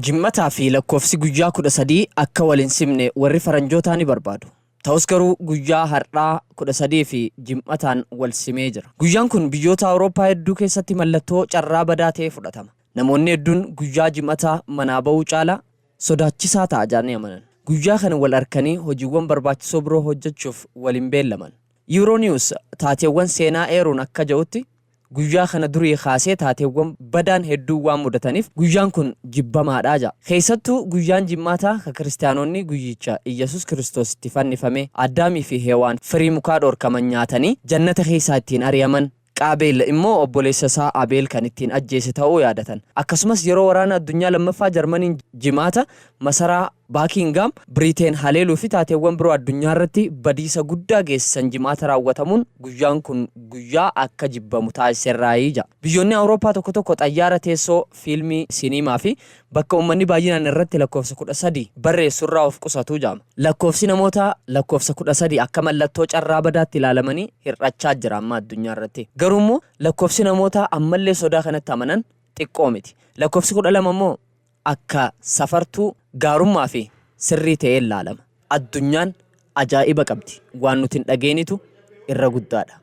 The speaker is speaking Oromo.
Jimmataa fi lakkoofsi guyyaa 13 akka waliin simne warri faranjootaa ni barbaadu. Ta'us garuu guyyaa har'aa 13 fi jimmataan wal simee jira. Guyyaan kun biyyoota Awurooppaa hedduu keessatti mallattoo carraa badaa ta'ee fudhatama. Namoonni hedduun guyyaa jimmataa manaa ba'uu caalaa sodaachisaa ta'a jedhanii amanan. Guyyaa kana wal arkanii hojiiwwan barbaachisoo biroo hojjechuuf waliin beellaman. Euronews taateewwan seenaa eeruun akka jedhutti guyyaa kana durii kaasee taateewwan badaan hedduu waan mudataniif guyyaan kun jibbamaadhaa jedha. Keessattuu guyyaan jimmataa ka kiristaanonni guyyicha Iyyasuus Kiristoos itti fannifame Addaamii fi Heewaan firii mukaa dhorkaman nyaatanii jannata keessaa ittiin ari'aman. Qaabeel immoo obboleessa isaa Abeel kan ittiin ajjeese ta'uu yaadatan. Akkasumas yeroo waraana addunyaa lammaffaa Jarmaniin jimaata masaraa Buckingham Britain haleeluu fi taateewwan biroo addunyaa irratti badiisa guddaa geessisan jimaata raawwatamuun guyyaan kun guyyaa akka jibbamu taasiseerraayii jedha. Biyyoonni Awurooppaa tokko tokko xayyaara teessoo fiilmii siniimaa fi bakka uummanni baay'inaan irratti lakkoofsa 13 barreessurraa of qusatu jedhama. Lakkoofsi namoota lakkoofsa 13 akka mallattoo carraa badaatti ilaalamanii hir'achaa jira amma addunyaa irratti. Garuu immoo lakkoofsi namoota ammallee sodaa kanatti amanan xiqqoo miti. Lakkoofsi 12 immoo akka safartuu gaarummaa fi sirrii ta'ee ilaalama. Addunyaan ajaa'iba qabdi. Waan nuti hin dhageenitu irra guddaadha.